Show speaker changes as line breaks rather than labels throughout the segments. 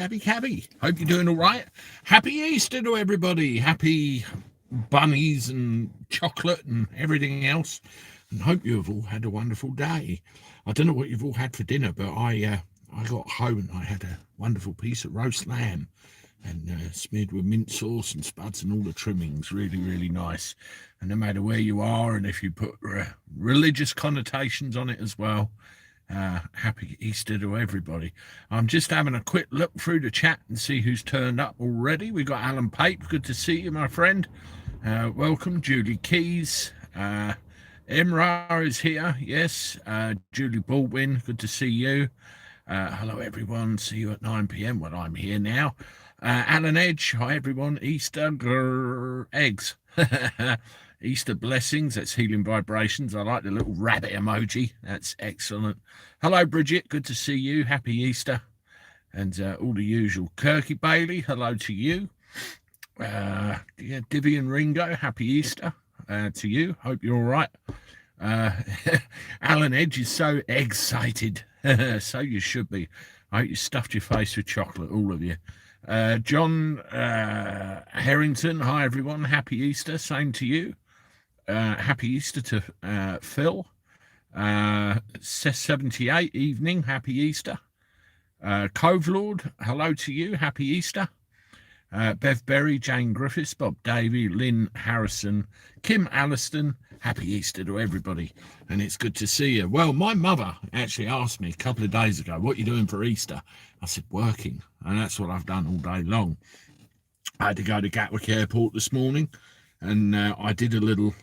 Gabby Cabby. Hope you're doing all right. Happy Easter to everybody. Happy bunnies and chocolate and everything else. And hope you have all had a wonderful day. I don't know what you've all had for dinner, but I got home and I had a wonderful piece of roast lamb and smeared with mint sauce and spuds and all the trimmings. Really, really nice. And no matter where you are, and if you put religious connotations on it as well, happy Easter to everybody. I'm just having a quick look through the chat and see who's turned up already. We got Alan Pape. Good to see you, my friend. Welcome. Julie Keys. Imra is here. Yes. Julie Baldwin. Good to see you. Hello, everyone. See you at 9 p.m. Well, I'm here now. Alan Edge. Hi, everyone. Easter eggs. Easter blessings. That's healing vibrations. I like the little rabbit emoji. That's excellent. Hello, Bridget. Good to see you. Happy Easter. And all the usual. Kirky Bailey. Hello to you. Divvy and Ringo. Happy Easter to you. Hope you're all right. Alan Edge is so excited. So you should be. I hope you stuffed your face with chocolate, all of you. John Harrington. Hi, everyone. Happy Easter. Same to you. Happy Easter to Phil. 78 evening. Happy Easter. Cove Lord. Hello to you. Happy Easter. Bev Berry, Jane Griffiths, Bob Davey, Lynn Harrison, Kim Alliston. Happy Easter to everybody. And it's good to see you. Well, my mother actually asked me a couple of days ago, what are you doing for Easter? I said, working. And that's what I've done all day long. I had to go to Gatwick Airport this morning. And I did a little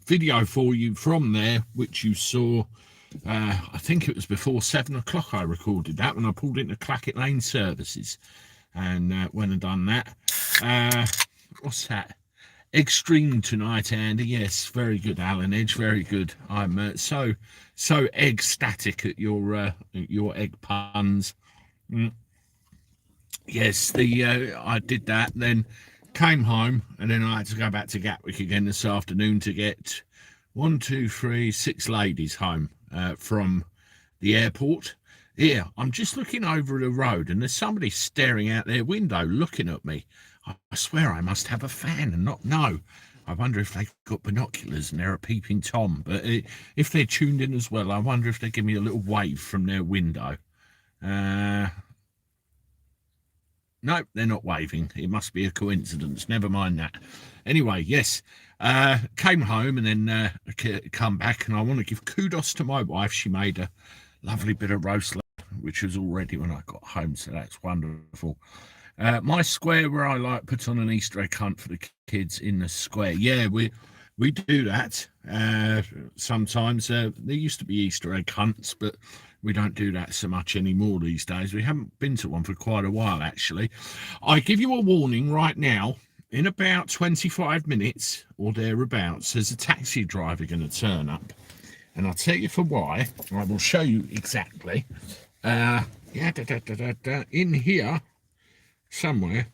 video for you from there, which you saw, I think it was before 7 o'clock I recorded that when I pulled into Clackett Lane Services. And went and done that. What's that? Extreme tonight, Andy. Yes, very good, Alan Edge. Very good. I'm so ecstatic at your egg puns. Yes, I did that. Then came home, and then I had to go back to Gatwick again this afternoon to get 6 ladies home from the airport. Yeah, I'm just looking over the road and there's somebody staring out their window looking at me. I swear I must have a fan and not know. I wonder if they've got binoculars and they're a peeping Tom. But if they're tuned in as well, I wonder if they give me a little wave from their window. No, they're not waving. It must be a coincidence. Never mind that. Anyway, yes, came home and then come back. And I want to give kudos to my wife. She made a lovely bit of roast lamb, which was all ready when I got home, so that's wonderful. My square where I like put on an Easter egg hunt for the kids in the square. Yeah, we do that sometimes. There used to be Easter egg hunts, but we don't do that so much anymore these days. We haven't been to one for quite a while, actually. I give you a warning right now. In about 25 minutes or thereabouts, there's a taxi driver going to turn up. And I'll tell you for why. I will show you exactly. In here, somewhere,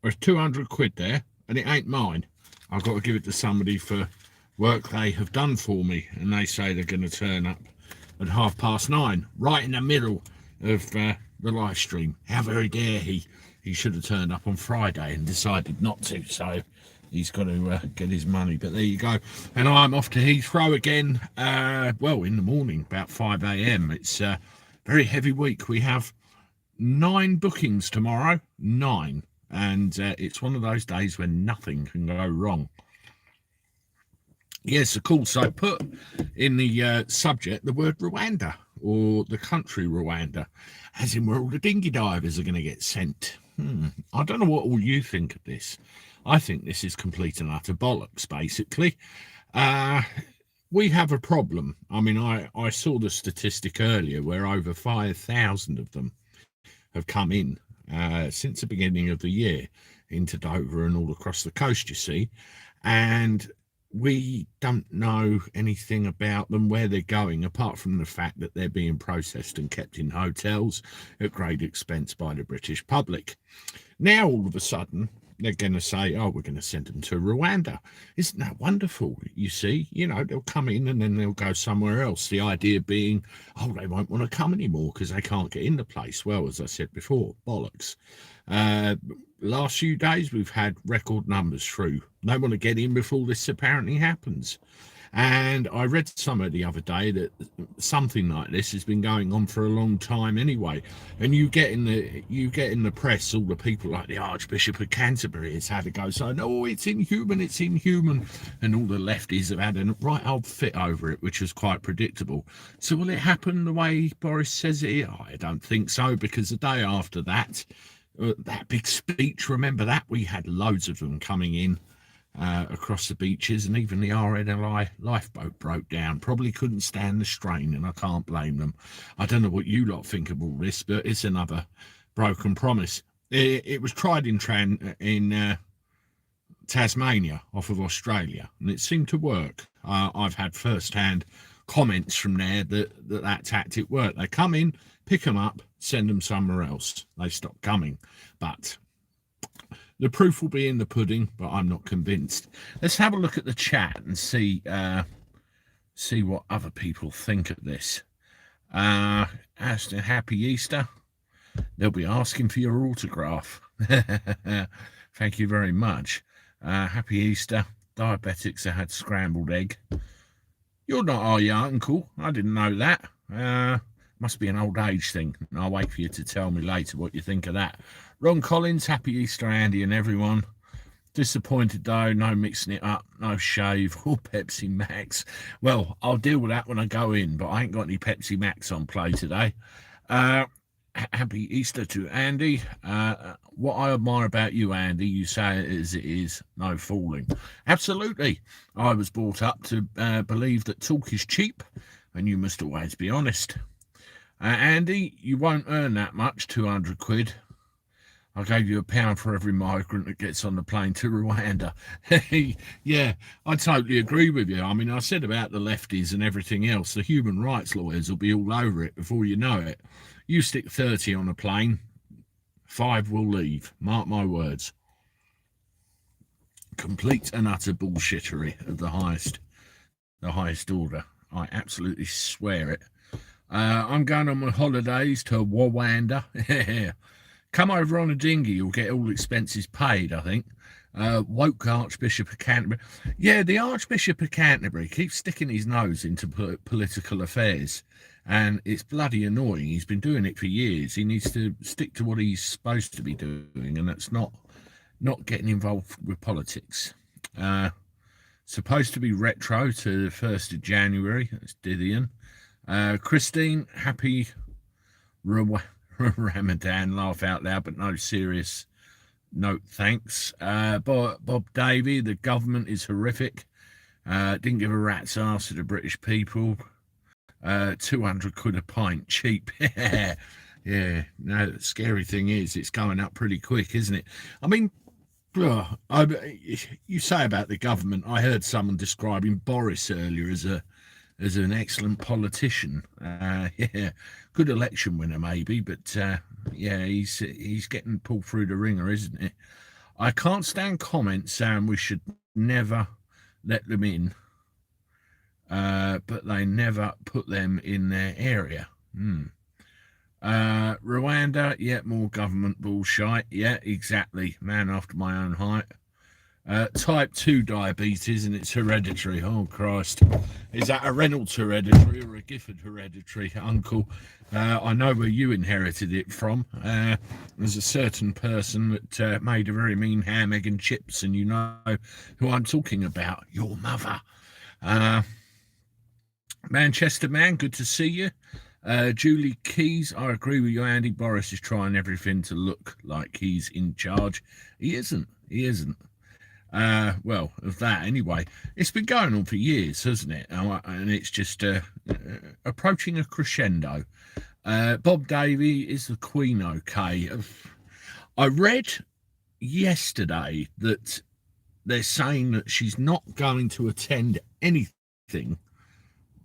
there's 200 quid there, and it ain't mine. I've got to give it to somebody for work they have done for me, and they say they're going to turn up at 9:30, right in the middle of the live stream. How very dare he? He should have turned up on Friday and decided not to, so he's got to get his money. But there you go. And I'm off to Heathrow again, in the morning, about 5 a.m. It's a very heavy week. We have 9 bookings tomorrow, 9. And it's one of those days when nothing can go wrong. Yes, of course, I put in the subject the word Rwanda, or the country Rwanda, as in where all the dinghy divers are going to get sent. I don't know what all you think of this. I think this is complete and utter bollocks, basically. We have a problem. I mean, I saw the statistic earlier where over 5,000 of them have come in since the beginning of the year into Dover and all across the coast, you see. And we don't know anything about them, where they're going, apart from the fact that they're being processed and kept in hotels at great expense by the British public. Now, all of a sudden, they're going to say, oh, we're going to send them to Rwanda. Isn't that wonderful? You see, they'll come in and then they'll go somewhere else. The idea being, oh, they won't want to come anymore because they can't get in the place. Well, as I said before, bollocks. Last few days, we've had record numbers through. They want to get in before this apparently happens. And I read somewhere the other day that something like this has been going on for a long time anyway. And you get in the press, all the people like the Archbishop of Canterbury has had to go saying, oh, it's inhuman, and all the lefties have had a right old fit over it, which was quite predictable. So will it happen the way Boris says it? I don't think so, because the day after that big speech, remember that? We had loads of them coming in. Across the beaches, and even the RNLI lifeboat broke down. Probably couldn't stand the strain, and I can't blame them. I don't know what you lot think of all this, but it's another broken promise. It was tried in Tasmania off of Australia, and it seemed to work. I've had first-hand comments from there that tactic worked. They come in, pick them up, send them somewhere else. They stop coming, but the proof will be in the pudding, but I'm not convinced. Let's have a look at the chat and see what other people think of this. Aston, happy Easter. They'll be asking for your autograph. Thank you very much. Happy Easter. Diabetics have had scrambled egg. You're not, are you, Uncle? I didn't know that. Must be an old age thing. I'll wait for you to tell me later what you think of that. Ron Collins, happy Easter, Andy and everyone. Disappointed though, no mixing it up, no shave or Pepsi Max. Well, I'll deal with that when I go in, but I ain't got any Pepsi Max on play today. Happy Easter to Andy. What I admire about you, Andy, you say it as it is, no fooling. Absolutely. I was brought up to believe that talk is cheap, and you must always be honest. Andy, you won't earn that much, 200 quid. I gave you £1 for every migrant that gets on the plane to Rwanda. Yeah, I totally agree with you. I mean, I said about the lefties and everything else, the human rights lawyers will be all over it before you know it. You stick 30 on a plane, 5 will leave. Mark my words. Complete and utter bullshittery of the highest order. I absolutely swear it. I'm going on my holidays to Rwanda. Come over on a dinghy, you'll get all expenses paid, I think. Woke Archbishop of Canterbury. Yeah, the Archbishop of Canterbury keeps sticking his nose into political affairs, and it's bloody annoying. He's been doing it for years. He needs to stick to what he's supposed to be doing, and that's not getting involved with politics. Supposed to be retro to the 1st of January. That's Didion. Christine, happy Ramadan, laugh out loud, but no serious note, thanks. Bob Davey, the government is horrific. Didn't give a rat's ass to the British people. 200 quid a pint, cheap. Yeah, no, the scary thing is it's going up pretty quick, isn't it? I mean, you say about the government, I heard someone describing Boris earlier as an excellent politician. Yeah, good election winner maybe, but yeah, he's getting pulled through the ringer, isn't he? I can't stand comments saying we should never let them in, but they never put them in their area. Rwanda, yeah, more government bullshit. Yeah, exactly. Man after my own height. Type 2 diabetes, and it's hereditary. Oh, Christ. Is that a Reynolds hereditary or a Gifford hereditary, Uncle? I know where you inherited it from. There's a certain person that made a very mean ham, egg and chips, and you know who I'm talking about. Your mother. Manchester Man, good to see you. Julie Keys, I agree with you, Andy. Boris is trying everything to look like he's in charge. He isn't. Well, of that anyway. It's been going on for years, hasn't it? And it's just approaching a crescendo. Bob Davey, is the Queen okay? I read yesterday that they're saying that she's not going to attend anything.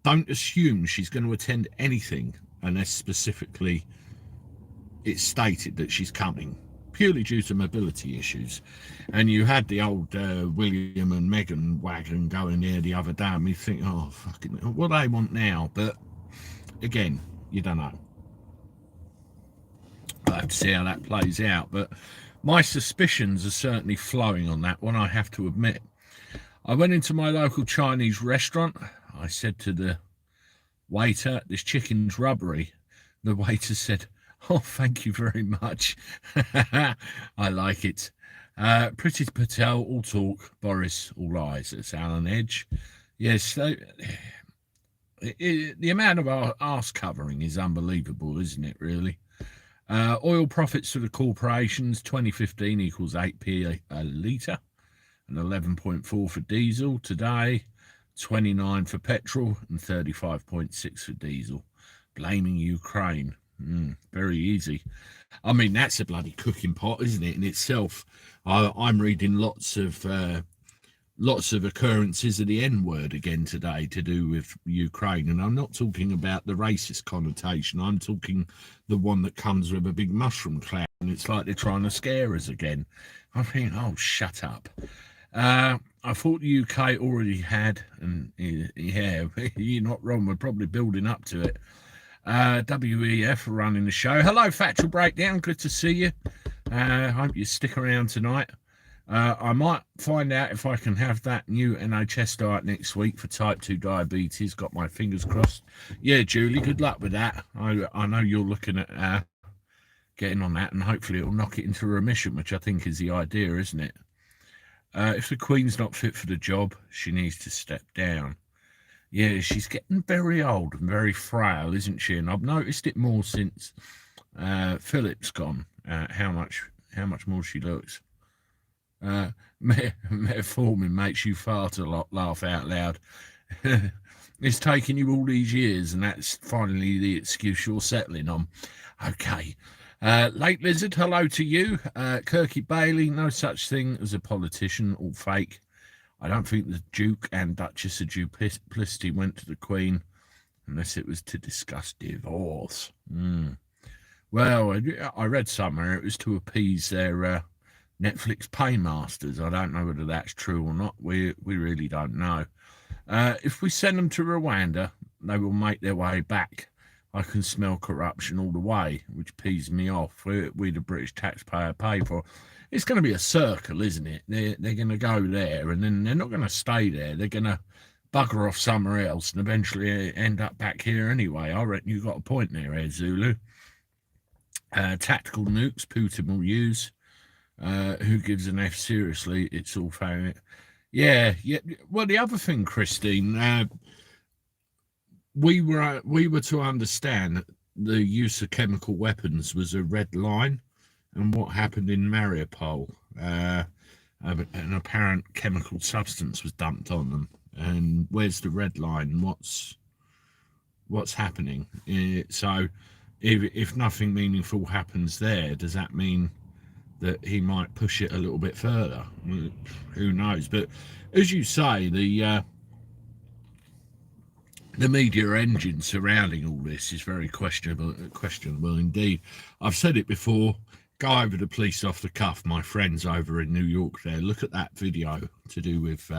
Don't assume she's going to attend anything unless specifically it's stated that she's coming, purely due to mobility issues. And you had the old William and Meghan wagon going there the other day, and you think, oh, fucking, what do they want now? But again, you don't know. I'll have to see how that plays out. But my suspicions are certainly flowing on that one, I have to admit. I went into my local Chinese restaurant. I said to the waiter, this chicken's rubbery. The waiter said, oh, thank you very much. I like it. Pretty Patel, all talk. Boris, all eyes. It's Alan Edge. Yes, the amount of arse covering is unbelievable, isn't it, really? Oil profits for the corporations, 2015 equals 8p a litre, and 11.4 for diesel. Today, 29 for petrol and 35.6 for diesel. Blaming Ukraine. Very easy. I mean, that's a bloody cooking pot, isn't it, in itself? I'm reading lots of occurrences of the N-word again today to do with Ukraine, and I'm not talking about the racist connotation. I'm talking the one that comes with a big mushroom cloud, and it's like they're trying to scare us again. I think, oh, shut up. I thought the UK already had, and yeah, you're not wrong, we're probably building up to it. WEF running the show. Hello, Factual Breakdown, good to see you. Hope you stick around tonight. I might find out if I can have that new NHS diet next week for type 2 diabetes. Got my fingers crossed. Yeah, Julie, good luck with that. I know you're looking at getting on that, and hopefully it'll knock it into remission, which I think is the idea, isn't it? If the Queen's not fit for the job, she needs to step down. Yeah, she's getting very old and very frail, isn't she? And I've noticed it more since Philip's gone, how much more she looks. Metformin makes you fart a lot, laugh out loud. It's taken you all these years, and that's finally the excuse you're settling on. Okay. Late Lizard, hello to you. Kirky Bailey, no such thing as a politician, all fake. I don't think the Duke and Duchess of Duplicity went to the Queen unless it was to discuss divorce. Well, I read somewhere it was to appease their Netflix paymasters. I don't know whether that's true or not. We really don't know. If we send them to Rwanda, they will make their way back. I can smell corruption all the way, which pees me off. We the British taxpayer pay for. It's going to be a circle, isn't it? They're going to go there, and then they're not going to stay there. They're going to bugger off somewhere else and eventually end up back here anyway. I reckon you got a point there, Ed Zulu. Tactical nukes Putin will use. Who gives an F? Seriously, it's all found. Yeah. Well, the other thing, Christine, we were to understand that the use of chemical weapons was a red line, and what happened in Mariupol, an apparent chemical substance was dumped on them. And where's the red line? What's happening? So, if nothing meaningful happens there, does that mean that he might push it a little bit further? Who knows? But as you say, the media engine surrounding all this is very questionable indeed. I've said it before. Go over the police off the cuff. My friends over in New York there, look at that video to do with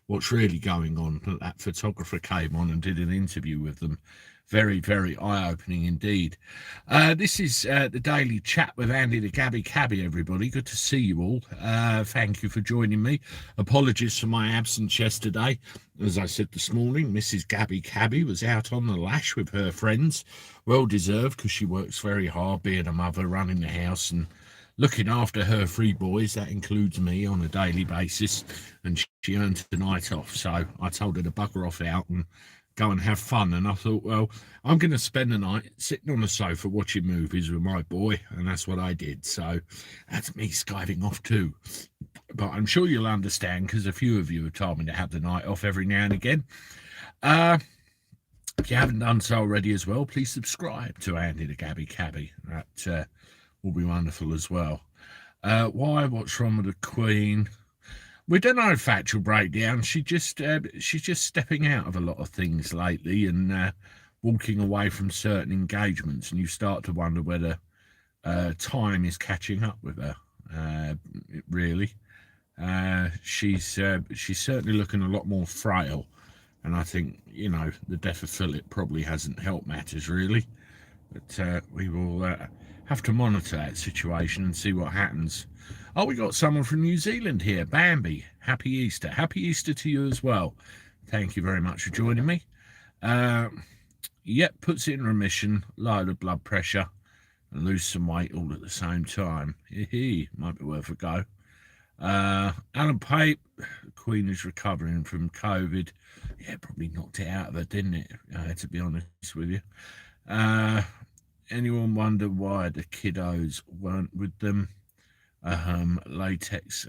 what's really going on. That photographer came on and did an interview with them. Very, very eye-opening indeed. This is the Daily Chat with Andy the Gabby Cabby, everybody. Good to see you all. Thank you for joining me. Apologies for my absence yesterday. As I said this morning, Mrs. Gabby Cabby was out on the lash with her friends. Well deserved, because she works very hard, being a mother, running the house and looking after her three boys. That includes me on a daily basis, and she earned the night off. So I told her to bugger off out and go and have fun. And I thought, well, I'm going to spend the night sitting on the sofa watching movies with my boy, and that's what I did. So that's me skiving off too. But I'm sure you'll understand, because a few of you have told me to have the night off every now and again. If you haven't done so already as well, please subscribe to Andy the Gabby Cabby. That will be wonderful as well. What's wrong with the Queen? We don't know. Factual breakdown. She's just stepping out of a lot of things lately and walking away from certain engagements, and you start to wonder whether time is catching up with her, really. She's certainly looking a lot more frail, and I think, the death of Philip probably hasn't helped matters, really. But we will have to monitor that situation and see what happens. Oh, we got someone from New Zealand here, Bambi. Happy Easter. Happy Easter to you as well. Thank you very much for joining me. Yep, puts it in remission, lower the blood pressure, and lose some weight all at the same time. Might be worth a go. Alan Pape, the Queen is recovering from COVID. Yeah, probably knocked it out of her, didn't it? To be honest with you. Anyone wonder why the kiddos weren't with them? Latex.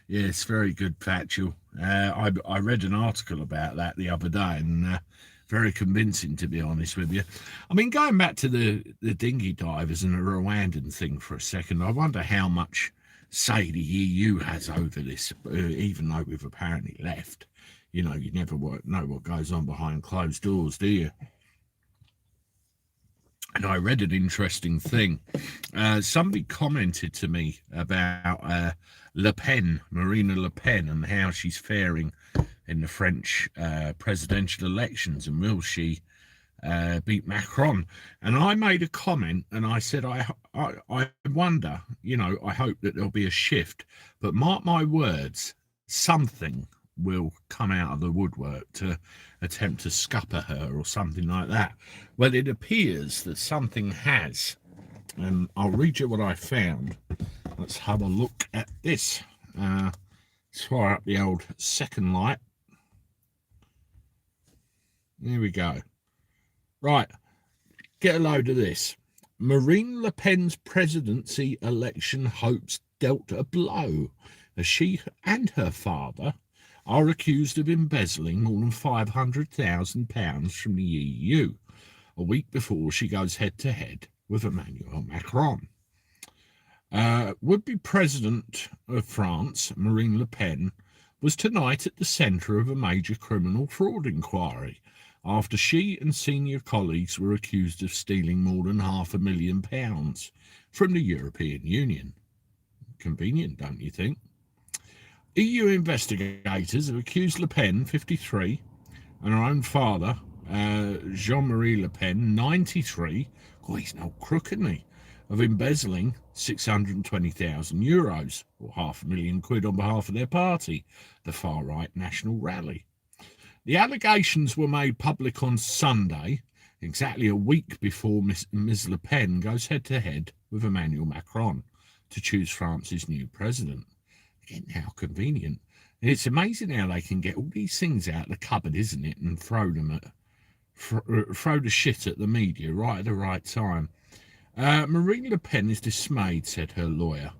Yes, very good, factual. I read an article about that the other day, and very convincing, to be honest with you. I mean, going back to the dinghy divers and the Rwandan thing for a second, I wonder how much say the EU has over this, even though we've apparently left. You never know what goes on behind closed doors, do you? And I read an interesting thing. Somebody commented to me about Marine Le Pen, and how she's faring in the French presidential elections, and will she beat Macron? And I made a comment, and I said, I wonder, I hope that there'll be a shift, but mark my words, something will come out of the woodwork to attempt to scupper her or something like that. Well, it appears that something has, and I'll read you what I found. Let's have a look at this. Let's fire up the old second light. There we go. Right, get a load of this. Marine Le Pen's presidency election hopes dealt a blow, as she and her father are accused of embezzling more than £500,000 from the EU, a week before she goes head-to-head with Emmanuel Macron. Would-be President of France, Marine Le Pen, was tonight at the centre of a major criminal fraud inquiry after she and senior colleagues were accused of stealing more than £500,000 from the European Union. Convenient, don't you think? EU investigators have accused Le Pen, 53, and her own father, Jean-Marie Le Pen, 93, he's no crook, isn't he, of embezzling €620,000, or £500,000 on behalf of their party, the far-right National Rally. The allegations were made public on Sunday, exactly a week before Ms. Le Pen goes head-to-head with Emmanuel Macron to choose France's new president. Again, how convenient. And it's amazing how they can get all these things out of the cupboard, isn't it, and throw the shit at the media right at the right time. Marine Le Pen is dismayed, said her lawyer,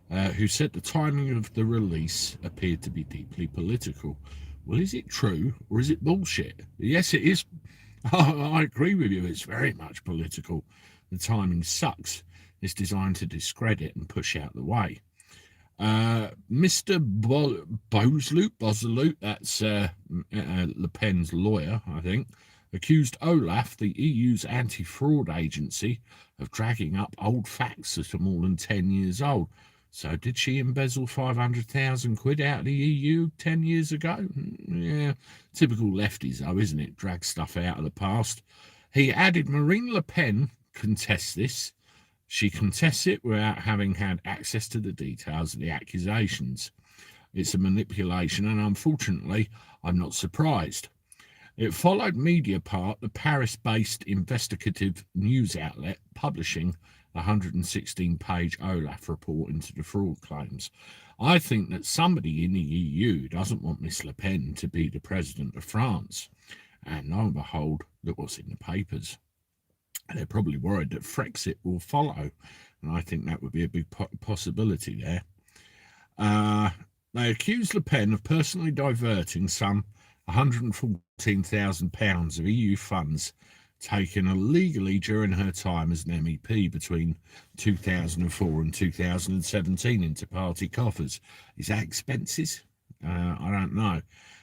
who said the timing of the release appeared to be deeply political. Well, is it true or is it bullshit? Yes, it is. I agree with you. It's very much political. The timing sucks. It's designed to discredit and push out the way. Mr. Boseloot, that's Le Pen's lawyer, I think, accused Olaf, the EU's anti-fraud agency, of dragging up old facts that are more than 10 years old. So did she embezzle £500,000 out of the EU 10 years ago? Yeah, typical lefties though, isn't it? Drag stuff out of the past. He added, Marine Le Pen contests this. She contests it without having had access to the details of the accusations. It's a manipulation, and unfortunately, I'm not surprised. It followed Mediapart, the Paris-based investigative news outlet, publishing a 116-page Olaf report into the fraud claims. I think that somebody in the EU doesn't want Miss Le Pen to be the president of France. And lo and behold, look what's in the papers. They're probably worried that Frexit will follow, and I think that would be a big possibility there. They accuse Le Pen of personally diverting some £114,000 of EU funds taken illegally during her time as an MEP between 2004 and 2017 into party coffers. Is that expenses? I don't know.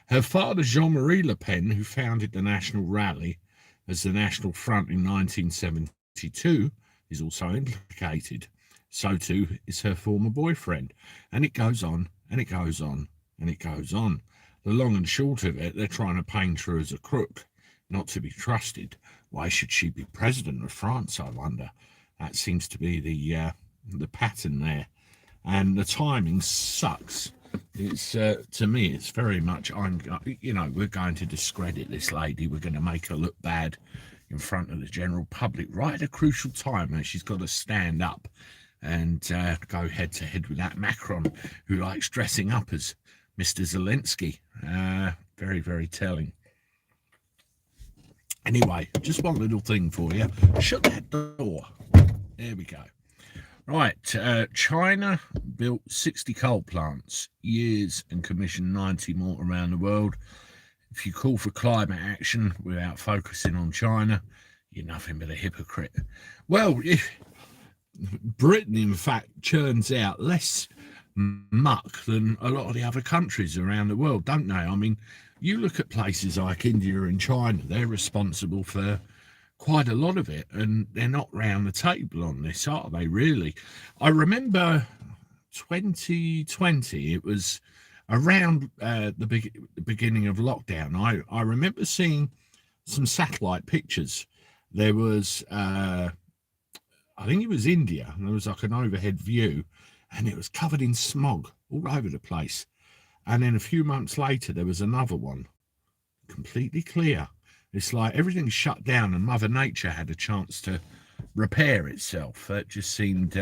Her father, Jean-Marie Le Pen, who founded the National Rally as the National Front in 1972, is also implicated. So too is her former boyfriend. And it goes on, and it goes on, and it goes on. The long and short of it, they're trying to paint her as a crook, not to be trusted. Why should she be president of France, I wonder? That seems to be the pattern there. And the timing sucks. It's to me, it's very much we're going to discredit this lady. We're going to make her look bad in front of the general public right at a crucial time when she's got to stand up and go head to head with that Macron, who likes dressing up as Mr. Zelensky. Very, very telling. Anyway, just one little thing for you. Shut that door. There we go. Right, China built 60 coal plants, years, and commissioned 90 more around the world. If you call for climate action without focusing on China, you're nothing but a hypocrite. Well, if Britain, in fact, churns out less muck than a lot of the other countries around the world, don't they? I mean, you look at places like India and China, they're responsible for quite a lot of it, and they're not round the table on this, are they, really? I remember 2020, it was around the beginning of lockdown. I remember seeing some satellite pictures. There was, I think it was India, and there was like an overhead view, and it was covered in smog all over the place. And then a few months later, there was another one, completely clear. It's like everything's shut down and Mother Nature had a chance to repair itself. It just seemed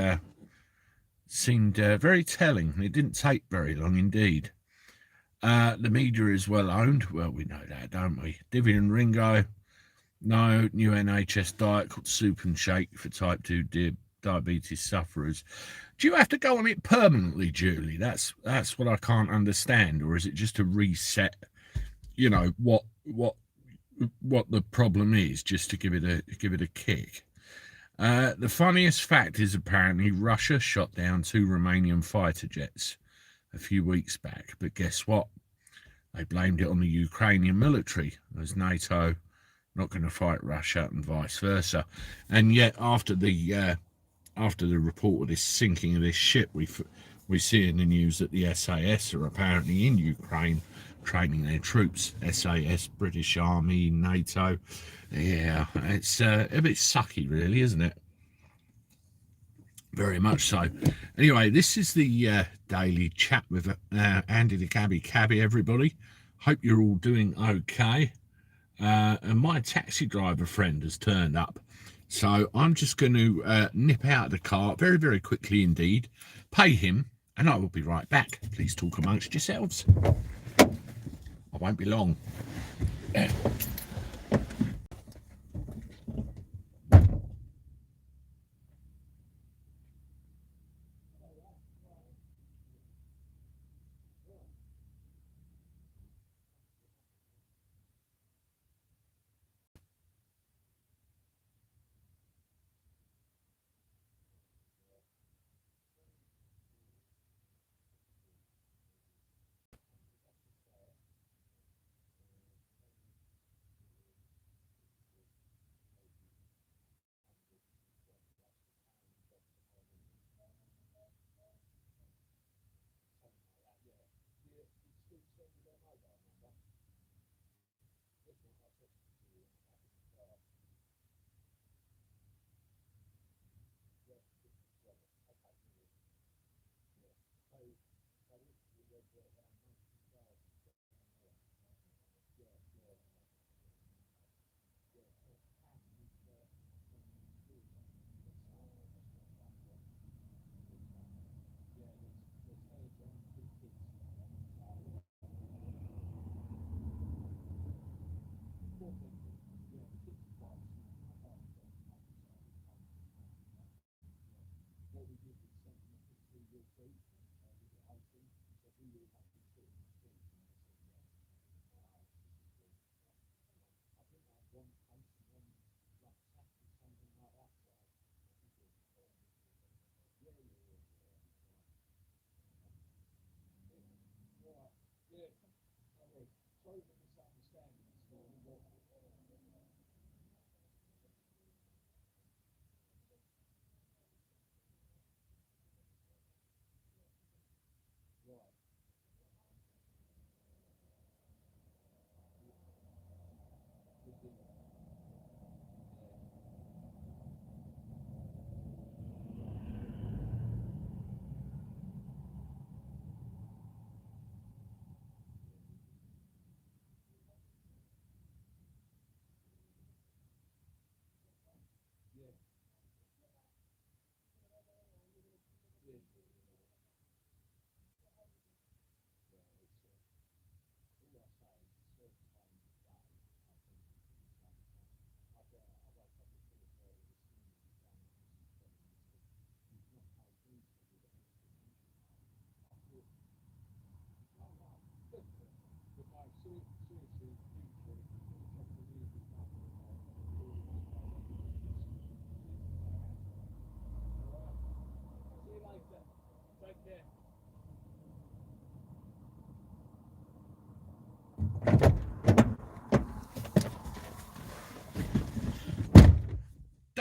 very telling. It didn't take very long indeed. The media is well owned. Well, we know that, don't we? Divvy and Ringo. No, new NHS diet called Soup and Shake for type 2 diabetes sufferers. Do you have to go on it permanently, Julie? That's what I can't understand. Or is it just a reset? You know what the problem is, just to give it a kick. The funniest fact is apparently Russia shot down 2 Romanian fighter jets a few weeks back, but guess what? They blamed it on the Ukrainian military, as NATO not going to fight Russia and vice versa. And yet, after the report of this sinking of this ship, we see in the news that the SAS are apparently in Ukraine training their troops. SAS, British Army, NATO. Yeah, it's a bit sucky, really, isn't it? Very much so. Anyway, this is the daily chat with Andy the Gabby Cabby, everybody. Hope you're all doing okay. And my taxi driver friend has turned up. So I'm just going to nip out of the car very, very quickly indeed, pay him, and I will be right back. Please talk amongst yourselves. I won't be long.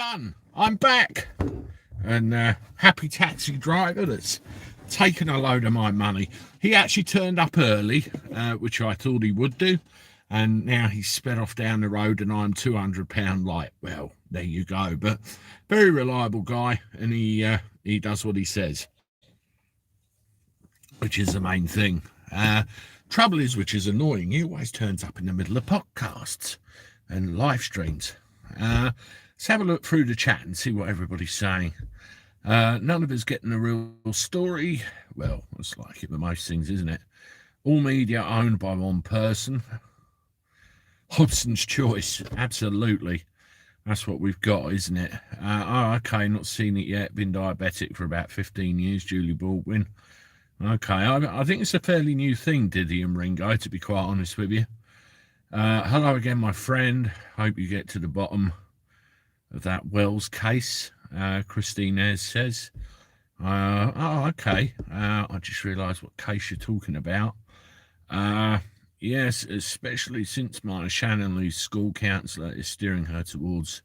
done. I'm back. And happy taxi driver that's taken a load of my money. He actually turned up early, which I thought he would do. And now he's sped off down the road and I'm £200 light. Well, there you go. But very reliable guy, and he does what he says, which is the main thing. Trouble is, which is annoying, he always turns up in the middle of podcasts and live streams. Let's have a look through the chat and see what everybody's saying. None of us getting a real story. Well, it's like it with most things, isn't it? All media owned by one person. Hobson's choice, absolutely. That's what we've got, isn't it? Okay, not seen it yet. Been diabetic for about 15 years, Julie Baldwin. Okay, I think it's a fairly new thing, Diddy and Ringo, to be quite honest with you. Hello again, my friend. Hope you get to the bottom of that Wells case, Christine Ayres says. Okay. I just realised what case you're talking about. Yes, especially since my Shannon Lee's school counsellor is steering her towards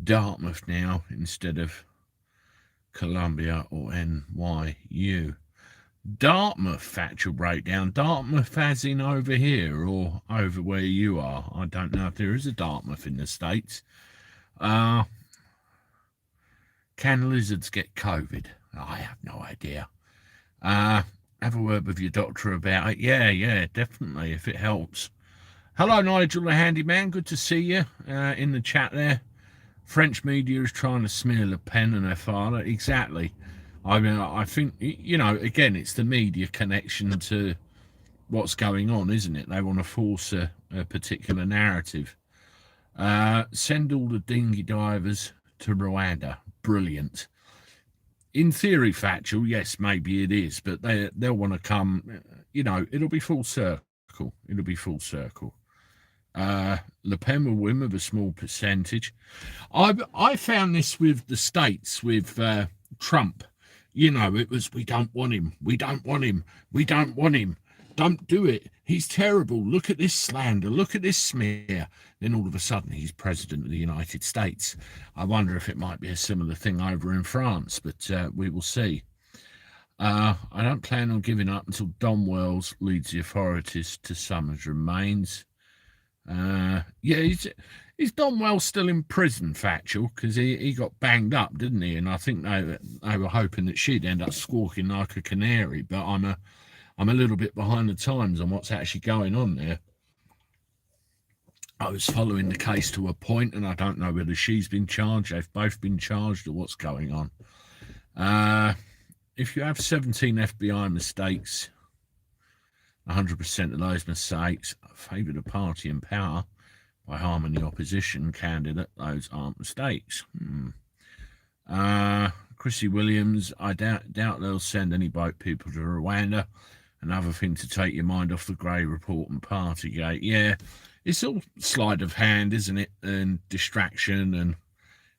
Dartmouth now instead of Columbia or NYU. Dartmouth factual breakdown. Dartmouth as in over here or over where you are. I don't know if there is a Dartmouth in the States. Can lizards get COVID? I have no idea. Have a word with your doctor about it. Yeah, definitely, if it helps. Hello, Nigel the handyman. Good to see you in the chat there. French media is trying to smear Le Pen and her father. Exactly. I mean, I think, you know, again, it's the media connection to what's going on, isn't it? They want to force a particular narrative. Send all the dinghy divers to Rwanda. Brilliant. In theory, factual, yes, maybe it is, but they'll want to come, you know, it'll be full circle. It'll be full circle. Le Pen will win with a small percentage. I found this with the States, with Trump. You know, it was, we don't want him, we don't want him, we don't want him, don't do it, he's terrible, look at this slander, look at this smear. Then all of a sudden he's president of the United States. I wonder if it might be a similar thing over in France, but we will see. I don't plan on giving up until Don Wells leads the authorities to summons remains. Yeah, is Don Wells still in prison, factual? Because he got banged up, didn't he? And I think they were hoping that she'd end up squawking like a canary. But I'm a little bit behind the times on what's actually going on there. I was following the case to a point, and I don't know whether she's been charged, they've both been charged, or what's going on. If you have 17 FBI mistakes, 100% of those mistakes favour the party in power by harming the opposition candidate. Those aren't mistakes. Chrissy Williams, I doubt they'll send any boat people to Rwanda. Another thing to take your mind off the Grey Report and Partygate. Yeah, it's all sleight of hand, isn't it? And distraction and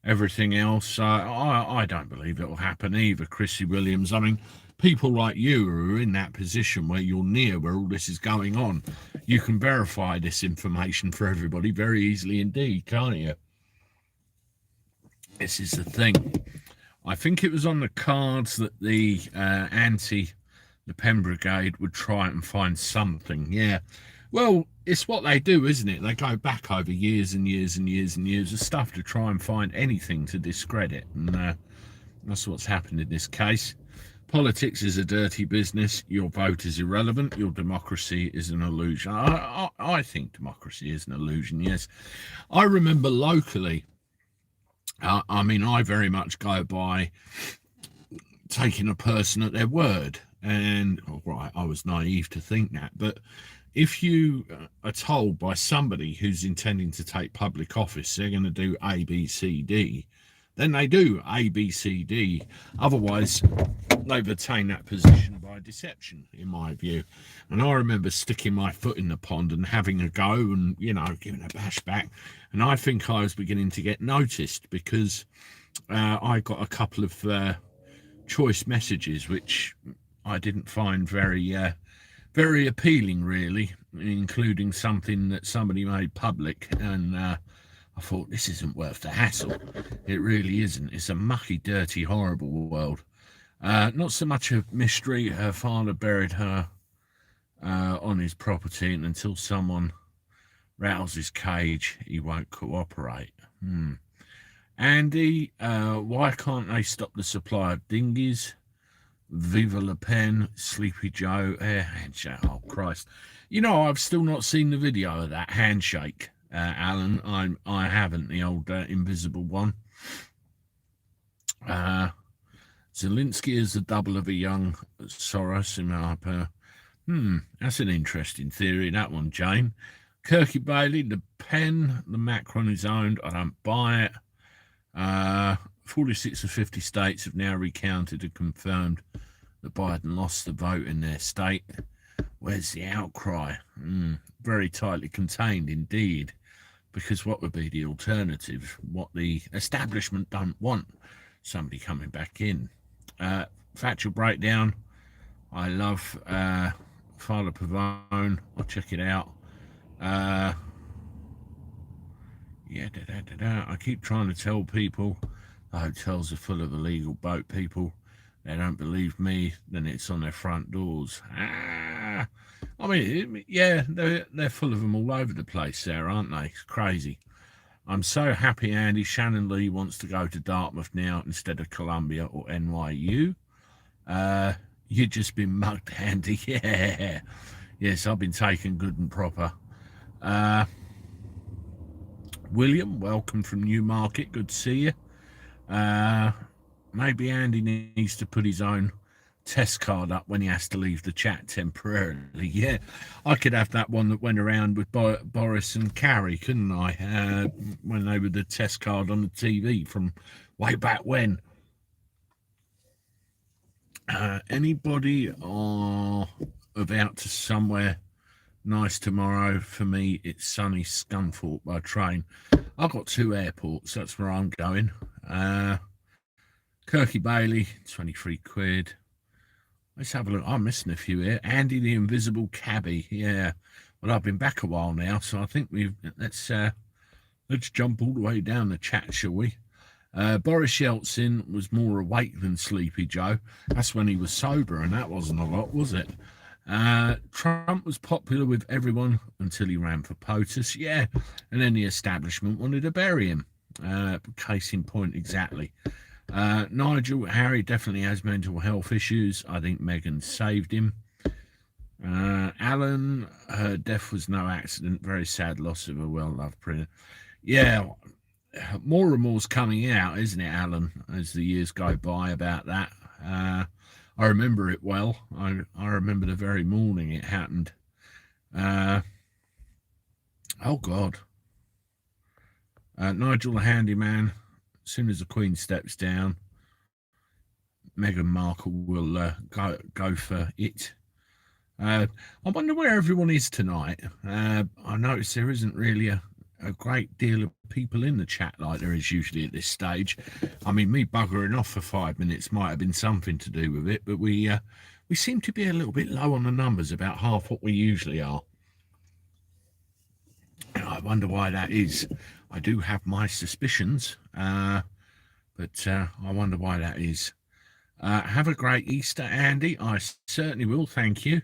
everything else. I don't believe it will happen either, Chrissy Williams. I mean, people like you who are in that position where you're near where all this is going on, you can verify this information for everybody very easily indeed, can't you? This is the thing. I think it was on the cards that the the Pen Brigade would try and find something. Yeah. Well, it's what they do, isn't it? They go back over years and years and years and years of stuff to try and find anything to discredit. And that's what's happened in this case. Politics is a dirty business. Your vote is irrelevant. Your democracy is an illusion. I think democracy is an illusion, yes. I remember locally, I mean, I very much go by taking a person at their word. And, right, I was naive to think that. But if you are told by somebody who's intending to take public office, they're going to do A, B, C, D, then they do A, B, C, D. Otherwise, they've attained that position by deception, in my view. And I remember sticking my foot in the pond and having a go and, you know, giving a bash back. And I think I was beginning to get noticed because I got a couple of choice messages, which I didn't find very appealing, really, including something that somebody made public. And I I thought, this isn't worth the hassle. It really isn't. It's a mucky, dirty, horrible world. Not so much a mystery. Her father buried her on his property, and until someone rattles his cage, he won't cooperate. Andy, why can't they stop the supply of dinghies? Viva Le Pen, Sleepy Joe, air handshake. Oh, Christ. You know, I've still not seen the video of that handshake, Alan. I haven't, the old invisible one. Zelensky is the double of a young Soros in my that's an interesting theory, that one, Jane. Kirky Bailey, Le Pen, the Macron is owned. I don't buy it. 46 of 50 states have now recounted and confirmed that Biden lost the vote in their state. Where's the outcry? Very tightly contained indeed, because what would be the alternative? What the establishment don't want? Somebody coming back in. Factual breakdown. I love Father Pavone. I'll check it out. I keep trying to tell people the hotels are full of illegal boat people. They don't believe me, then it's on their front doors. I mean, yeah, they're full of them all over the place there, aren't they? It's crazy. I'm so happy Andy Shannon Lee wants to go to Dartmouth now instead of Columbia or NYU. You've just been mugged, Andy. Yeah. Yes, I've been taken good and proper. William, welcome from Newmarket. Good to see you. Maybe Andy needs to put his own test card up when he has to leave the chat temporarily. Yeah, I could have that one that went around with Boris and Carrie, couldn't I? When they were the test card on the TV from way back when. Anybody about to somewhere nice tomorrow? For me, it's sunny Scunthorpe by train. I've got 2 airports. That's where I'm going. Kirky Bailey, 23 quid. Let's have a look. I'm missing a few here. Andy the Invisible Cabby. Yeah. Well, I've been back a while now, so I think let's jump all the way down the chat, shall we? Boris Yeltsin was more awake than Sleepy Joe. That's when he was sober, and that wasn't a lot, was it? Trump was popular with everyone until he ran for POTUS. Yeah, and then the establishment wanted to bury him. Case in point, exactly. Nigel, Harry definitely has mental health issues. I think Meghan saved him. Alan, her death was no accident. Very sad loss of a well-loved printer. Yeah, more and more's coming out, isn't it, Alan, as the years go by about that. I remember it well. I remember the very morning it happened. Oh, God. Nigel the handyman, as soon as the Queen steps down, Meghan Markle will go for it. I wonder where everyone is tonight. I notice there isn't really a great deal of people in the chat like there is usually at this stage. I mean, me buggering off for 5 minutes might have been something to do with it, but we seem to be a little bit low on the numbers, about half what we usually are. And I wonder why that is. I do have my suspicions, but I wonder why that is. Have a great Easter, Andy. I certainly will, thank you.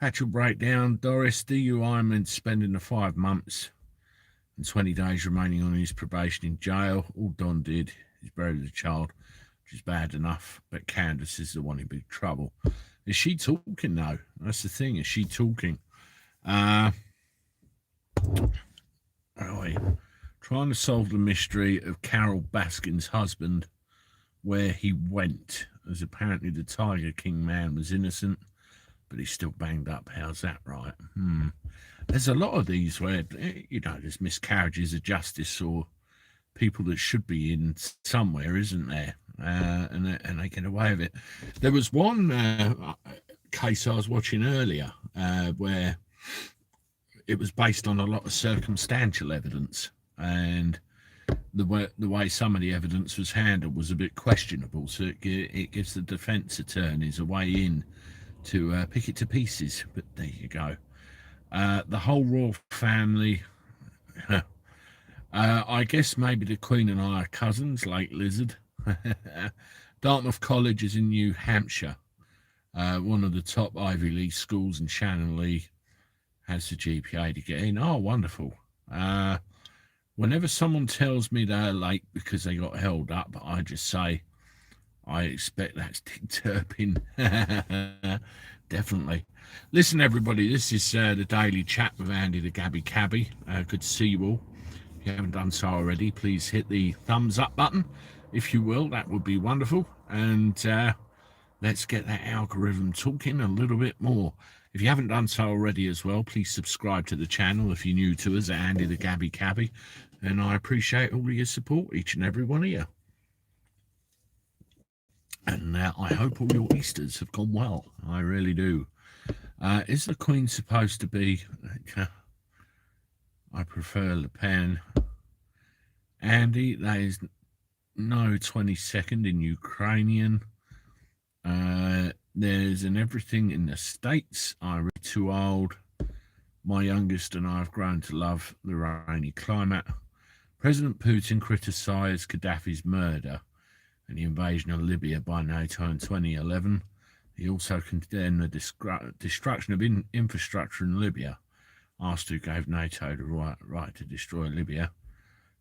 Actual breakdown. Doris, DUI meant spending the 5 months and 20 days remaining on his probation in jail. All Don did is bury the child, which is bad enough, but Candace is the one in big trouble. Is she talking, though? That's the thing. Is she talking? Trying to solve the mystery of Carol Baskin's husband, where he went, as apparently the Tiger King man was innocent, but he's still banged up. How's that right? There's a lot of these where, there's miscarriages of justice or people that should be in somewhere, isn't there? And they get away with it. There was one case I was watching earlier where it was based on a lot of circumstantial evidence, and the way some of the evidence was handled was a bit questionable. So it gives the defence attorneys a way in to pick it to pieces. But there you go. The whole royal family I guess maybe the Queen and I are cousins, Lake Lizard. Dartmouth College is in New Hampshire, one of the top Ivy League schools, and Shannon Lee has the GPA to get in. Oh, wonderful. Uh, Whenever someone tells me they're late because they got held up, I just say, I expect that's Dick Turpin. Definitely. Listen, everybody, this is the Daily Chat with Andy the Gabby Cabby. Good to see you all. If you haven't done so already, please hit the thumbs up button, if you will. That would be wonderful. And let's get that algorithm talking a little bit more. If you haven't done so already as well, please subscribe to the channel if you're new to us, Andy the Gabby Cabby. And I appreciate all of your support, each and every one of you. And I hope all your Easters have gone well. I really do. Is the Queen supposed to be... I prefer Le Pen. Andy, that is no 22nd in Ukrainian. There's an everything in the States. I'm too old. My youngest and I have grown to love the rainy climate. President Putin criticised Gaddafi's murder and the invasion of Libya by NATO in 2011. He also condemned the destruction of infrastructure in Libya, asked who gave NATO the right to destroy Libya.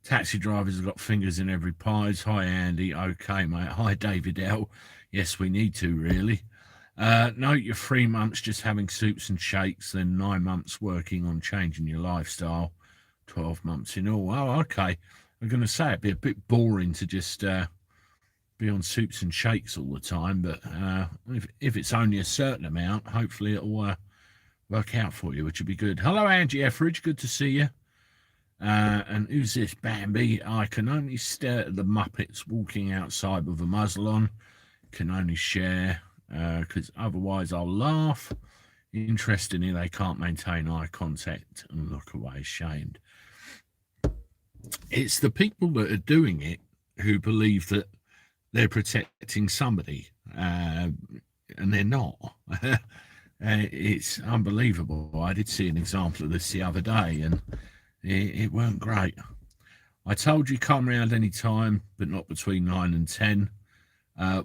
Taxi drivers have got fingers in every pies. Hi, Andy. Okay, mate. Hi, David L. Yes, we need to, really. Note you're 3 months just having soups and shakes, then 9 months working on changing your lifestyle, 12 months in all. Oh, okay. I'm going to say it'd be a bit boring to just be on soups and shakes all the time, but if it's only a certain amount, hopefully it'll work out for you, which would be good. Hello, Angie Etheridge. Good to see you. And who's this, Bambi? I can only stare at the Muppets walking outside with a muzzle on. Can only share because otherwise I'll laugh. Interestingly, they can't maintain eye contact and look away ashamed. It's the people that are doing it who believe that they're protecting somebody, and they're not. It's unbelievable. I did see an example of this the other day, and it weren't great. I told you come round any time, but not between 9 and 10.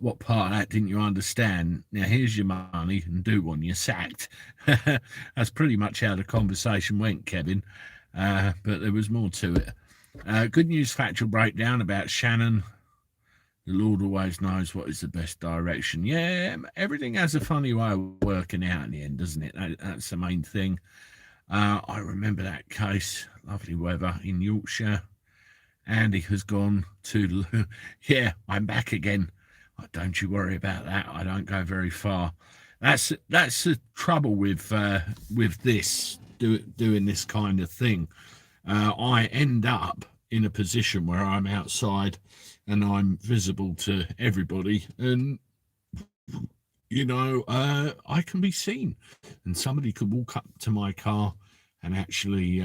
What part of that didn't you understand? Now, here's your money and do one. You're sacked. That's pretty much how the conversation went, Kevin. But there was more to it. Good news factual breakdown about Shannon. The Lord always knows what is the best direction. Yeah, everything has a funny way of working out in the end, doesn't it? That's the main thing. I remember that case, lovely weather in Yorkshire. Andy has gone to... Yeah, I'm back again. Don't you worry about that. I don't go very far. That's the trouble with this, doing this kind of thing. I end up in a position where I'm outside and I'm visible to everybody, and I can be seen, and somebody could walk up to my car and actually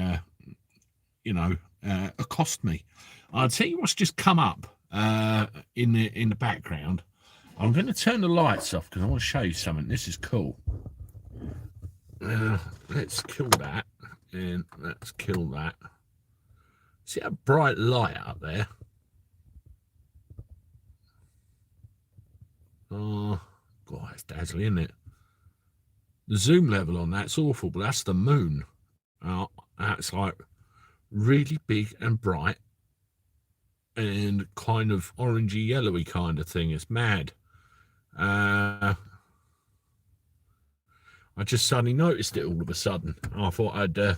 accost me. I'll tell you what's just come up in the background. I'm going to turn the lights off because I want to show you something. This is cool. Let's kill that, and let's kill that. See that bright light up there? Oh, God, it's dazzling, isn't it? The zoom level on that's awful, but that's the moon. That's like really big and bright and kind of orangey yellowy kind of thing. It's mad. I just suddenly noticed it all of a sudden. I thought I'd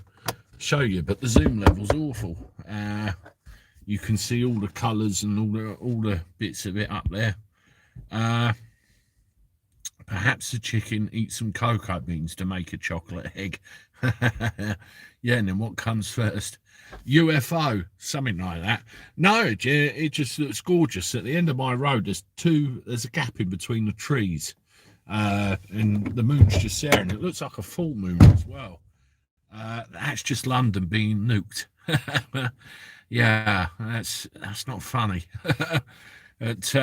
show you, but the zoom level's awful. You can see all the colours and all the bits of it up there. Perhaps the chicken eats some cocoa beans to make a chocolate egg. Yeah, and then what comes first? UFO, something like that. No, it just looks gorgeous. At the end of my road, there's a gap in between the trees, and the moon's just there, and it looks like a full moon as well. That's just London being nuked. Yeah, that's not funny. But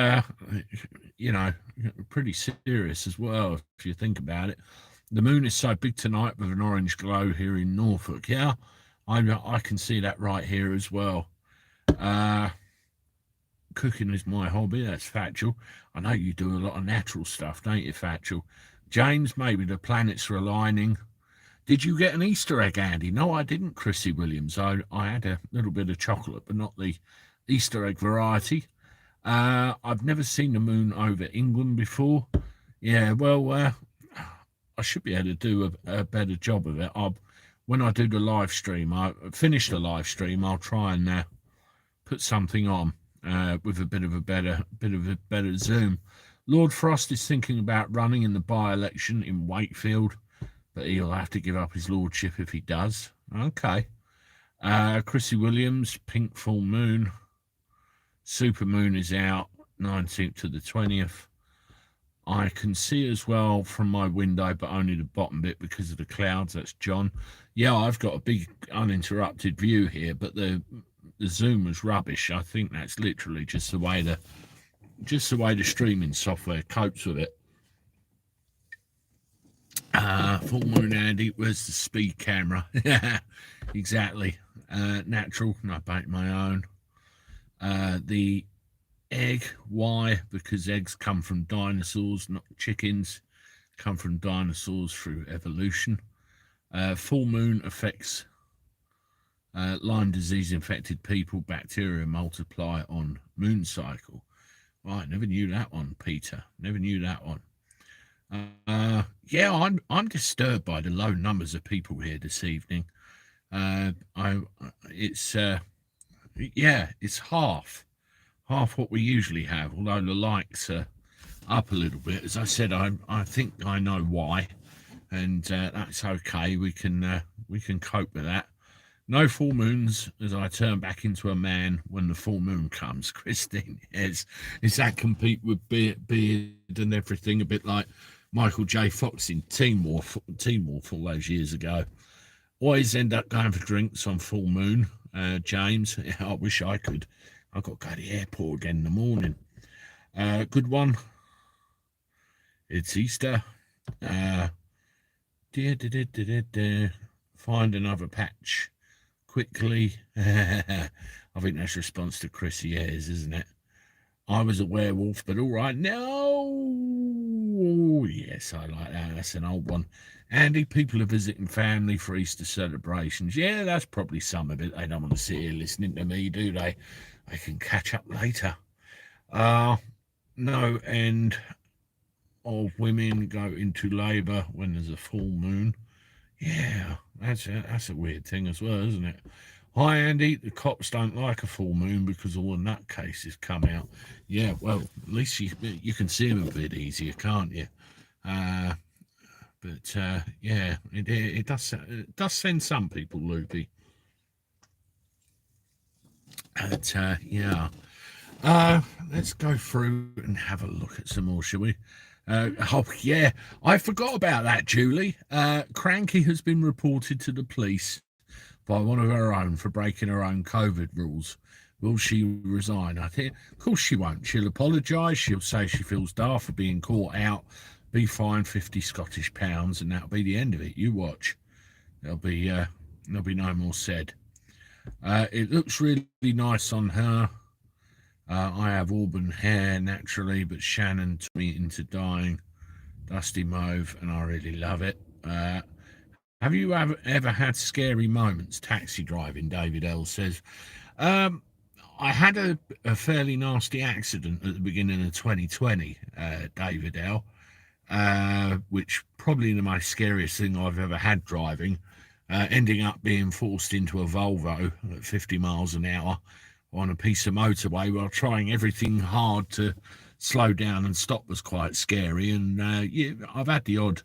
pretty serious as well if you think about it. The moon is so big tonight with an orange glow here in Norfolk. Yeah, I can see that right here as well. Uh, Cooking is my hobby. That's factual. I know you do a lot of natural stuff, don't you, factual? James, maybe the planets are aligning. Did you get an Easter egg, Andy? No, I didn't, Chrissy Williams. I had a little bit of chocolate, but not the Easter egg variety. I've never seen the moon over England before. Yeah, well, I should be able to do a better job of it. When I do the live stream, I finish the live stream. I'll try and put something on with a bit of a better zoom. Lord Frost is thinking about running in the by-election in Wakefield, but he'll have to give up his lordship if he does. Okay. Chrissy Williams, Pink Full Moon. Super Moon is out 19th to the 20th. I can see as well from my window, but only the bottom bit because of the clouds. That's John. Yeah, I've got a big uninterrupted view here, but the zoom was rubbish. I think that's literally just the way the streaming software copes with it. Full Moon Andy, where's the speed camera? Exactly. Natural, I bake my own. The egg, why? Because eggs come from dinosaurs, not chickens. Come from dinosaurs through evolution. Full moon affects Lyme disease infected people. Bacteria multiply on moon cycle. Right, never knew that one, Peter. Never knew that one. Yeah, I'm disturbed by the low numbers of people here this evening. It's half what we usually have. Although the likes are up a little bit, as I said, I think I know why, and that's okay. We can cope with that. No full moons as I turn back into a man when the full moon comes. Christine, is that compete with beard and everything, a bit like Michael J. Fox in Teen Wolf all those years ago. Always end up going for drinks on full moon, James. Yeah, I wish I could. I've got to go to the airport again in the morning. Good one. It's Easter. Find another patch quickly. I think that's a response to Chrissy Ayres, isn't it? I was a werewolf, but all right. No. Yes, I like that. That's an old one. Andy, people are visiting family for Easter celebrations. Yeah, that's probably some of it. They don't want to sit here listening to me, do they? They can catch up later. No end of women go into labour when there's a full moon. Yeah, that's a weird thing as well, isn't it? Hi, Andy. The cops don't like a full moon because all the nutcases come out. Yeah, well, at least you can see them a bit easier, can't you? But yeah, it does send some people loopy. But yeah, let's go through and have a look at some more, shall we? Oh yeah, I forgot about that, Julie. Cranky has been reported to the police by one of her own for breaking her own COVID rules. Will she resign? I think, of course, she won't. She'll apologise. She'll say she feels daft for being caught out, be fined £50 Scottish, and that'll be the end of it. You watch. There'll be no more said. It looks really nice on her. I have auburn hair naturally, but Shannon took me into dyeing dusty mauve, and I really love it. Have you ever had scary moments taxi driving? David L says. I had a fairly nasty accident at the beginning of 2020, David L, which probably the most scariest thing I've ever had driving, ending up being forced into a Volvo at 50 miles an hour on a piece of motorway while trying everything hard to slow down and stop was quite scary. And yeah, I've had the odd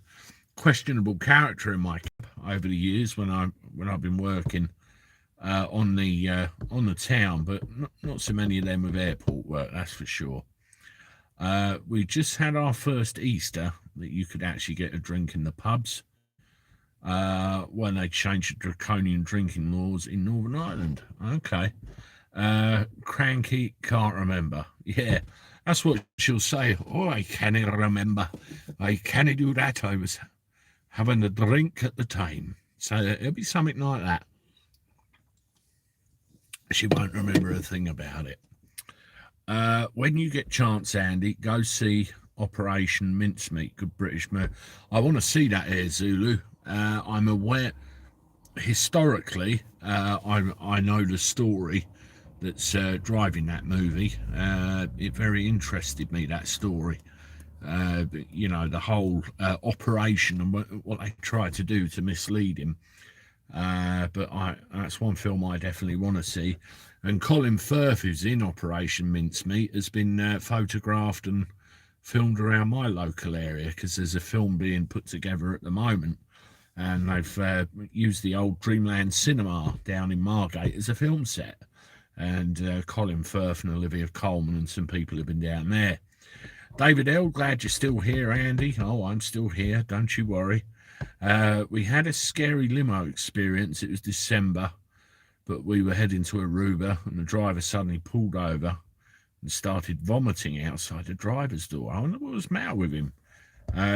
questionable character in my cab over the years when I've been working on the town, but not so many of them with airport work, that's for sure. We just had our first Easter that you could actually get a drink in the pubs when they changed the draconian drinking laws in Northern Ireland. Okay. Cranky, can't remember. Yeah, that's what she'll say. Oh, I can't remember. I can't do that. I was having a drink at the time. So it'll be something like that. She won't remember a thing about it. When you get chance, Andy, go see Operation Mincemeat, good British movie. I want to see that here, Zulu. I'm aware, historically, I know the story that's driving that movie. It very interested me, that story. The whole operation and what they tried to do to mislead him. That's one film I definitely want to see. And Colin Firth, who's in Operation Mincemeat, has been photographed and filmed around my local area because there's a film being put together at the moment, and they've used the old Dreamland Cinema down in Margate as a film set. And Colin Firth and Olivia Colman and some people have been down there. David L., glad you're still here, Andy. Oh, I'm still here, don't you worry. We had a scary limo experience. It was December, but we were heading to Aruba, and the driver suddenly pulled over and started vomiting outside the driver's door. I wonder what was the matter with him.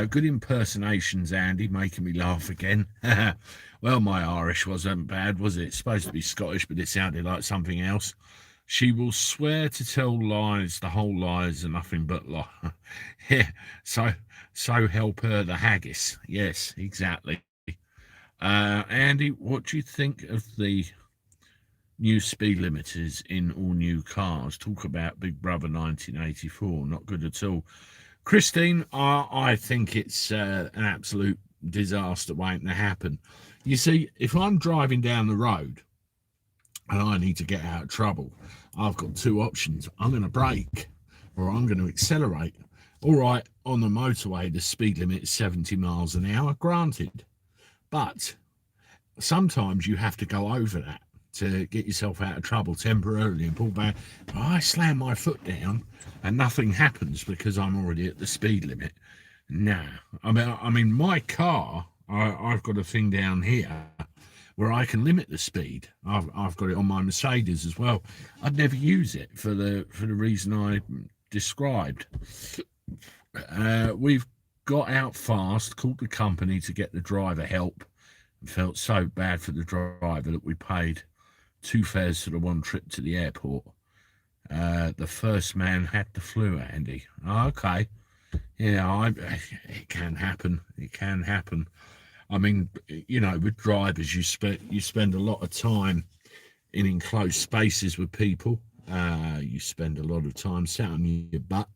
Good impersonations, Andy, making me laugh again. Well, my Irish wasn't bad, was it? It's supposed to be Scottish, but it sounded like something else. She will swear to tell lies, the whole lies, and nothing but lies. Yeah, so help her the haggis. Yes, exactly. Andy, what do you think of the new speed limiters in all new cars? Talk about Big Brother 1984. Not good at all. Christine, I think it's an absolute disaster waiting to happen. You see, if I'm driving down the road and I need to get out of trouble, I've got two options. I'm going to brake or I'm going to accelerate. All right, on the motorway, the speed limit is 70 miles an hour, granted. But sometimes you have to go over that to get yourself out of trouble temporarily and pull back. I slam my foot down and nothing happens because I'm already at the speed limit. Nah, I mean, my car, I've got a thing down here where I can limit the speed. I've got it on my Mercedes as well. I'd never use it for the reason I described. We've got out fast, called the company to get the driver help, and felt so bad for the driver that we paid 2 fares for the one trip to the airport. The first man had the flu, Andy. Okay. Yeah, it can happen. It can happen. I mean, with drivers, you spend a lot of time in enclosed spaces with people. You spend a lot of time sat on your butt,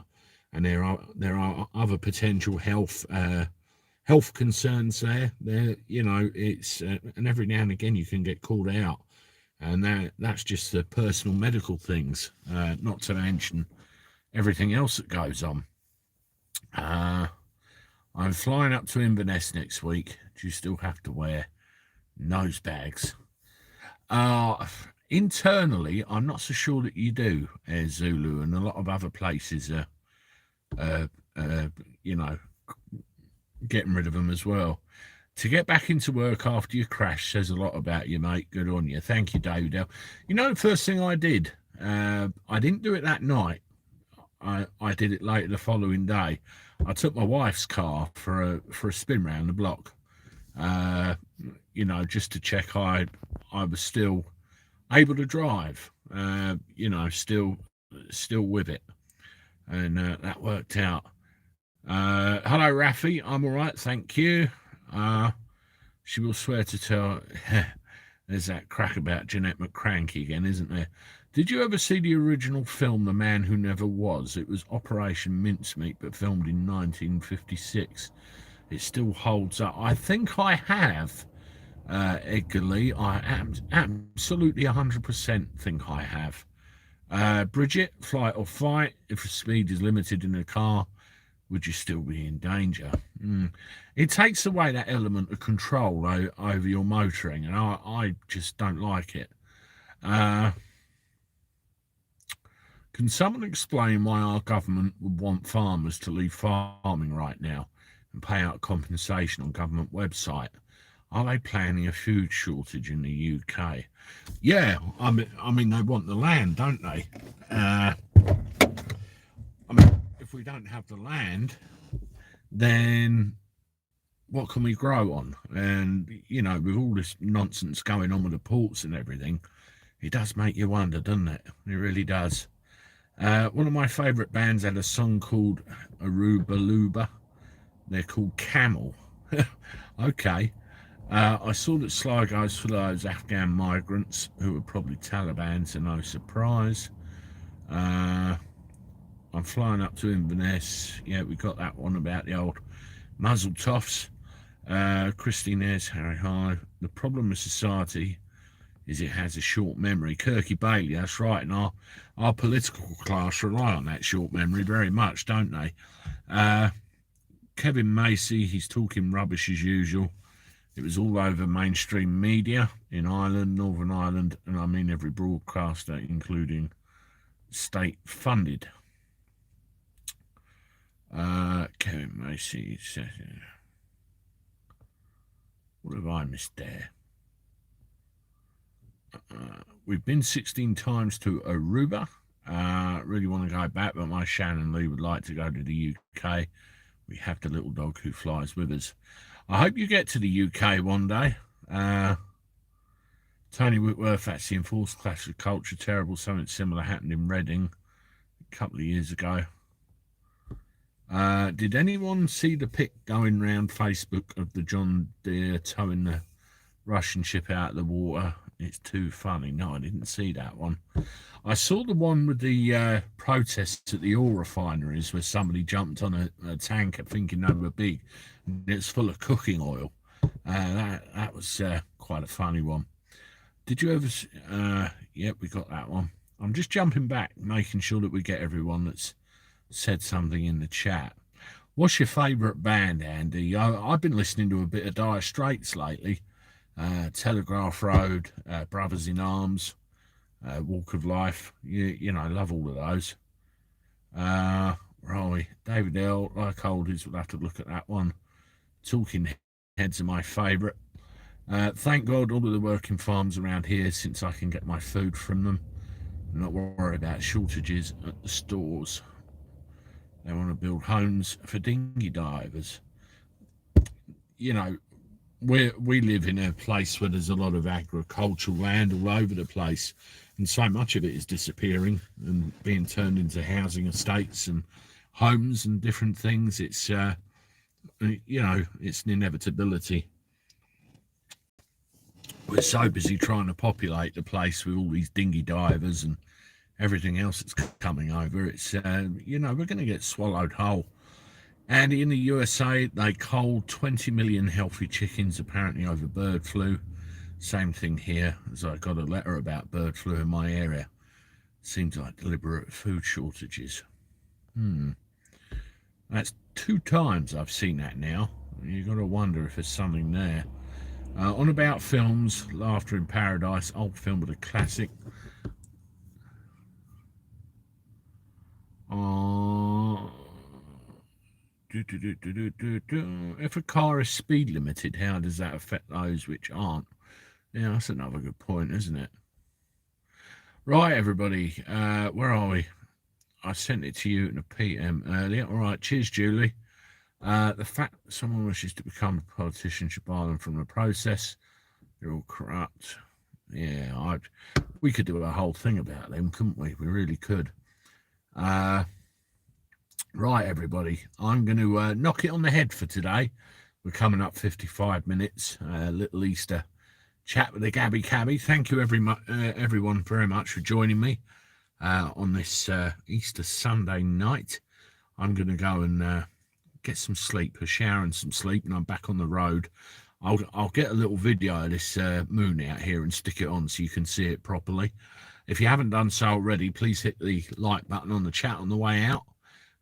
and there are other potential health concerns there. It's and every now and again you can get called out, and that's just the personal medical things, not to mention everything else that goes on. I'm flying up to Inverness next week. Do you still have to wear nose bags? Internally, I'm not so sure that you do, Air Zulu, and a lot of other places are, getting rid of them as well. To get back into work after your crash says a lot about you, mate. Good on you. Thank you, David. The first thing I did, I didn't do it that night. I did it later the following day. I took my wife's car for a spin round the block, just to check I was still able to drive, still with it, and that worked out. Hello, Rafi. I'm all right, thank you. She will swear to tell. There's that crack about Jeanette McCranky again, isn't there? Did you ever see the original film, The Man Who Never Was? It was Operation Mincemeat, but filmed in 1956. It still holds up. I think I have, Edgar Lee. I am absolutely 100% think I have. Bridget, flight or fight. If the speed is limited in a car, would you still be in danger? It takes away that element of control over your motoring, and I just don't like it. Can someone explain why our government would want farmers to leave farming right now and pay out compensation on government website? Are they planning a food shortage in the UK? Yeah, I mean they want the land, don't they? If we don't have the land, then what can we grow on? And with all this nonsense going on with the ports and everything, It does make you wonder, doesn't it? It really does. One of my favourite bands had a song called Aruba Luba. They're called Camel. Okay. I saw that Sligo's for those Afghan migrants who were probably Taliban, so no surprise. I'm flying up to Inverness. Yeah, we got that one about the old muzzle toffs. Christine Ayres, Harry High. The problem with society is it has a short memory. Kirky Bailey, that's right, and our political class rely on that short memory very much, don't they? Kevin Macy, he's talking rubbish as usual. It was all over mainstream media in Ireland, Northern Ireland, and I mean every broadcaster, including state-funded. Kevin Macy says, what have I missed there? We've been 16 times to Aruba. Really want to go back, but my Shannon Lee would like to go to the UK. We have the little dog who flies with us. I hope you get to the UK one day. Tony Whitworth, that's the Enforced Clash of Culture. Terrible. Something similar happened in Reading a couple of years ago. Did anyone see the pic going round Facebook of the John Deere towing the Russian ship out of the water? It's too funny. No, I didn't see that one. I saw the one with the protests at the oil refineries where somebody jumped on a tanker thinking they were big, and it's full of cooking oil. That was quite a funny one. Did you ever? Yep, we got that one. I'm just jumping back, making sure that we get everyone that's said something in the chat. What's your favourite band, Andy? I've been listening to a bit of Dire Straits lately. Telegraph Road, Brothers in Arms, Walk of Life. You know, I love all of those. Right, David L. Like oldies, we'll have to look at that one. Talking Heads are my favourite. Thank God all of the working farms around here, since I can get my food from them. I'm not worried about shortages at the stores. They want to build homes for dinghy divers. You know, we live in a place where there's a lot of agricultural land all over the place, and so much of it is disappearing and being turned into housing estates and homes and different things. It's you know, it's an inevitability. We're so busy trying to populate the place with all these dinghy divers and everything else that's coming over. It's you know, we're going to get swallowed whole. And in the USA, they culled 20 million healthy chickens, apparently over bird flu. Same thing here, as I got a letter about bird flu in my area. Seems like deliberate food shortages. That's 2 times I've seen that now. You've got to wonder if there's something there. On about films, Laughter in Paradise, old film with a classic. If a car is speed limited, how does that affect those which aren't? Yeah, that's another good point, isn't it? Right, everybody, where are we? I sent it to you in a PM earlier. All right, cheers, Julie. The fact that someone wishes to become a politician should bar them from the process. They're all corrupt. Yeah, we could do a whole thing about them, couldn't we? We really could. Right, everybody, I'm going to knock it on the head for today. We're coming up 55 minutes, little Easter chat with the Gabby Cabby. Thank you everyone very much for joining me on this Easter Sunday night. I'm going to go and get some sleep, a shower and some sleep, and I'm back on the road. I'll get a little video of this moon out here and stick it on so you can see it properly. If you haven't done so already, please hit the like button on the chat on the way out,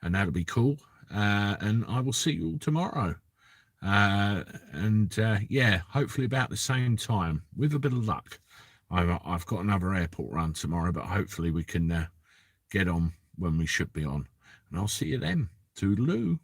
and that'll be cool. And I will see you all tomorrow. Yeah, hopefully about the same time, with a bit of luck. I've got another airport run tomorrow, but hopefully we can get on when we should be on. And I'll see you then. Toodaloo.